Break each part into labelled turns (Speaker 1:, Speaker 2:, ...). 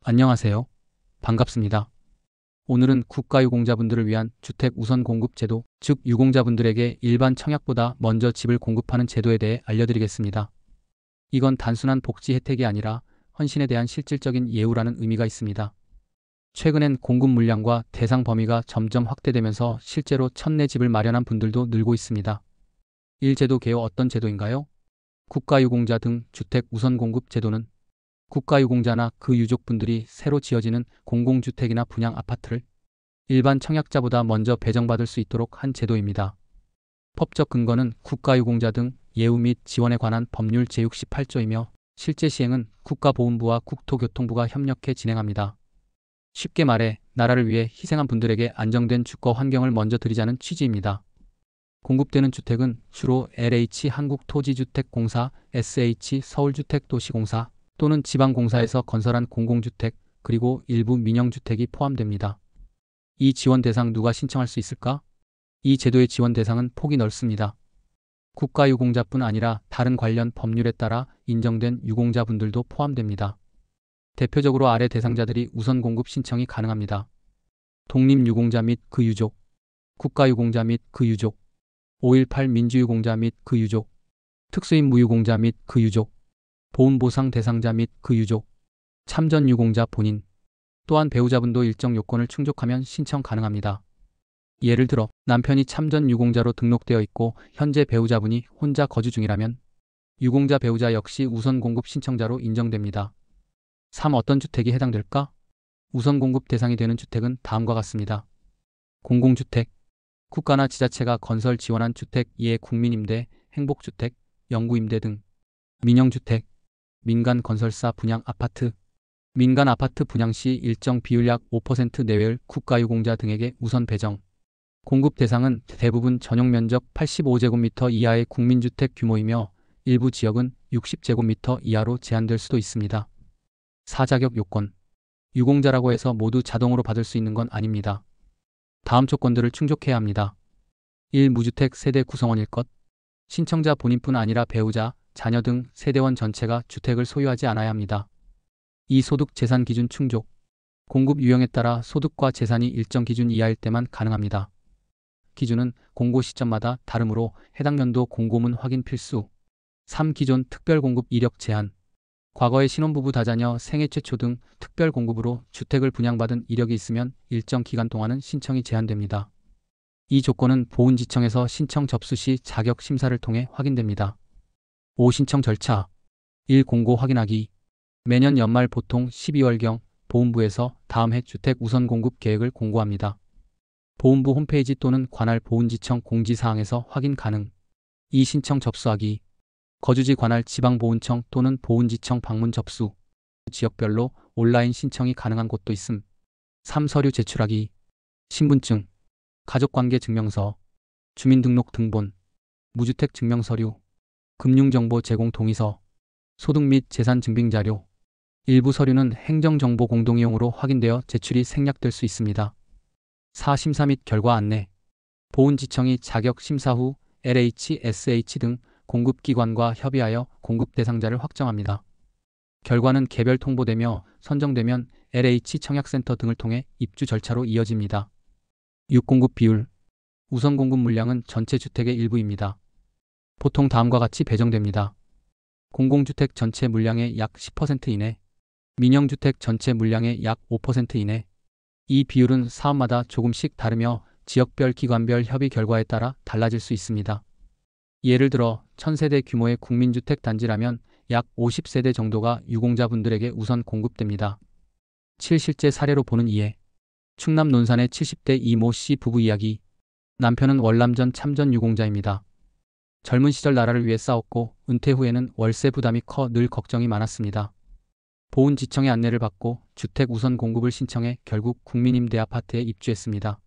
Speaker 1: 안녕하세요. 반갑습니다. 오늘은 국가유공자분들을 위한 주택 우선 공급 제도, 즉 유공자분들에게 일반 청약보다 먼저 집을 공급하는 제도에 대해 알려드리겠습니다. 이건 단순한 복지 혜택이 아니라 헌신에 대한 실질적인 예우라는 의미가 있습니다. 최근엔 공급 물량과 대상 범위가 점점 확대되면서 실제로 첫내 집을 마련한 분들도 늘고 있습니다. 1제도 개요. 어떤 제도인가요? 국가유공자 등 주택 우선 공급 제도는 국가유공자나 그 유족분들이 새로 지어지는 공공주택이나 분양 아파트를 일반 청약자보다 먼저 배정받을 수 있도록 한 제도입니다. 법적 근거는 국가유공자 등 예우 및 지원에 관한 법률 제68조이며 실제 시행은 국가보훈부와 국토교통부가 협력해 진행합니다. 쉽게 말해 나라를 위해 희생한 분들에게 안정된 주거 환경을 먼저 드리자는 취지입니다. 공급되는 주택은 주로 LH 한국토지주택공사, SH 서울주택도시공사 또는 지방공사에서 건설한 공공주택 그리고 일부 민영주택이 포함됩니다. 이 지원 대상 누가 신청할 수 있을까? 이 제도의 지원 대상은 폭이 넓습니다. 국가유공자뿐 아니라 다른 관련 법률에 따라 인정된 유공자분들도 포함됩니다. 대표적으로 아래 대상자들이 우선 공급 신청이 가능합니다. 독립유공자 및 그 유족, 국가유공자 및 그 유족, 5.18 민주유공자 및 그 유족, 특수임무유공자 및 그 유족, 보훈보상 대상자 및 그 유족, 참전유공자 본인, 또한 배우자분도 일정 요건을 충족하면 신청 가능합니다. 예를 들어 남편이 참전유공자로 등록되어 있고 현재 배우자분이 혼자 거주 중이라면 유공자 배우자 역시 우선 공급 신청자로 인정됩니다. 3. 어떤 주택이 해당될까? 우선 공급 대상이 되는 주택은 다음과 같습니다. 공공주택, 국가나 지자체가 건설 지원한 주택, 이에 국민임대, 행복주택, 영구임대 등. 민영주택, 민간 건설사 분양 아파트, 민간 아파트 분양 시 일정 비율 약 5% 내외의 국가유공자 등에게 우선 배정. 공급 대상은 대부분 전용 면적 85제곱미터 이하의 국민주택 규모이며 일부 지역은 60제곱미터 이하로 제한될 수도 있습니다. 4. 자격 요건. 유공자라고 해서 모두 자동으로 받을 수 있는 건 아닙니다. 다음 조건들을 충족해야 합니다. 1. 무주택 세대 구성원일 것. 신청자 본인뿐 아니라 배우자, 자녀 등 세대원 전체가 주택을 소유하지 않아야 합니다. 2. 소득 재산 기준 충족. 공급 유형에 따라 소득과 재산이 일정 기준 이하일 때만 가능합니다. 기준은 공고 시점마다 다르므로 해당 연도 공고문 확인 필수. 3. 기존 특별공급 이력 제한. 과거에 신혼부부 다자녀 생애 최초 등 특별공급으로 주택을 분양받은 이력이 있으면 일정 기간 동안은 신청이 제한됩니다. 이 조건은 보훈지청에서 신청 접수 시 자격 심사를 통해 확인됩니다. 5. 신청 절차. 1. 공고 확인하기. 매년 연말 보통 12월경 보훈부에서 다음 해 주택 우선 공급 계획을 공고합니다. 보훈부 홈페이지 또는 관할 보훈지청 공지사항에서 확인 가능. 2. 신청 접수하기. 거주지 관할 지방보훈청 또는 보훈지청 방문 접수. 지역별로 온라인 신청이 가능한 곳도 있음. 3. 서류 제출하기. 신분증, 가족관계증명서, 주민등록 등본, 무주택 증명서류, 금융정보 제공 동의서, 소득 및 재산 증빙자료. 일부 서류는 행정정보 공동이용으로 확인되어 제출이 생략될 수 있습니다. 4. 심사 및 결과 안내. 보훈지청이 자격 심사 후 LH, SH 등 공급기관과 협의하여 공급 대상자를 확정합니다. 결과는 개별 통보되며 선정되면 LH 청약센터 등을 통해 입주 절차로 이어집니다. 6. 공급 비율. 우선 공급 물량은 전체 주택의 일부입니다. 보통 다음과 같이 배정됩니다. 공공주택 전체 물량의 약 10% 이내, 민영주택 전체 물량의 약 5% 이내. 이 비율은 사업마다 조금씩 다르며 지역별 기관별 협의 결과에 따라 달라질 수 있습니다. 예를 들어 1000세대 규모의 국민주택 단지라면 약 50세대 정도가 유공자분들에게 우선 공급됩니다. 7. 실제 사례로 보는 이해. 충남 논산의 70대 이모 씨 부부 이야기. 남편은 월남전 참전 유공자입니다. 젊은 시절 나라를 위해 싸웠고 은퇴 후에는 월세 부담이 커 늘 걱정이 많았습니다. 보훈지청의 안내를 받고 주택 우선 공급을 신청해 결국 국민임대 아파트에 입주했습니다.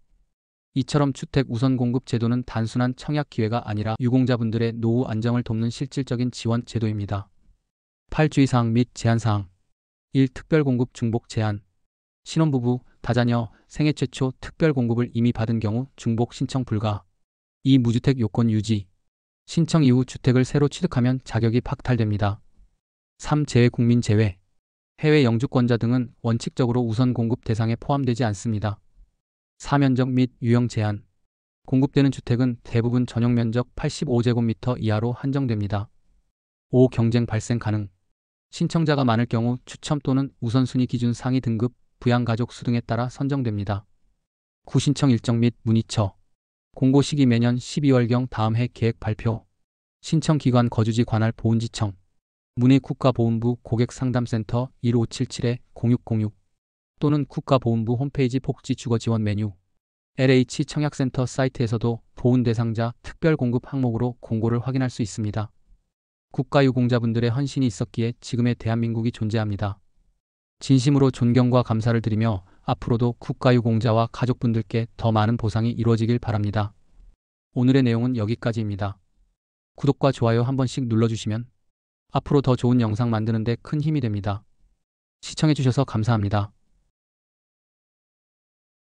Speaker 1: 이처럼 주택 우선 공급 제도는 단순한 청약 기회가 아니라 유공자분들의 노후 안정을 돕는 실질적인 지원 제도입니다. 8. 주의사항 및 제한사항. 1. 특별공급 중복 제한. 신혼부부, 다자녀, 생애 최초 특별공급을 이미 받은 경우 중복 신청 불가. 2. 무주택 요건 유지. 신청 이후 주택을 새로 취득하면 자격이 박탈됩니다. 3. 재외국민 제외. 해외 영주권자 등은 원칙적으로 우선 공급 대상에 포함되지 않습니다. 사면적 및 유형 제한. 공급되는 주택은 대부분 전용 면적 85제곱미터 이하로 한정됩니다. 5. 경쟁 발생 가능. 신청자가 많을 경우 추첨 또는 우선순위 기준 상위 등급, 부양가족 수 등에 따라 선정됩니다. 9. 신청 일정 및 문의처. 공고 시기 매년 12월경 다음 해 계획 발표. 신청기관 거주지 관할 보훈지청. 문의 국가보훈부 고객상담센터 1577-0606 또는 국가보훈부 홈페이지 복지주거지원 메뉴. LH 청약센터 사이트에서도 보훈 대상자 특별 공급 항목으로 공고를 확인할 수 있습니다. 국가유공자분들의 헌신이 있었기에 지금의 대한민국이 존재합니다. 진심으로 존경과 감사를 드리며 앞으로도 국가유공자와 가족분들께 더 많은 보상이 이루어지길 바랍니다. 오늘의 내용은 여기까지입니다. 구독과 좋아요 한 번씩 눌러주시면 앞으로 더 좋은 영상 만드는 데 큰 힘이 됩니다. 시청해주셔서 감사합니다.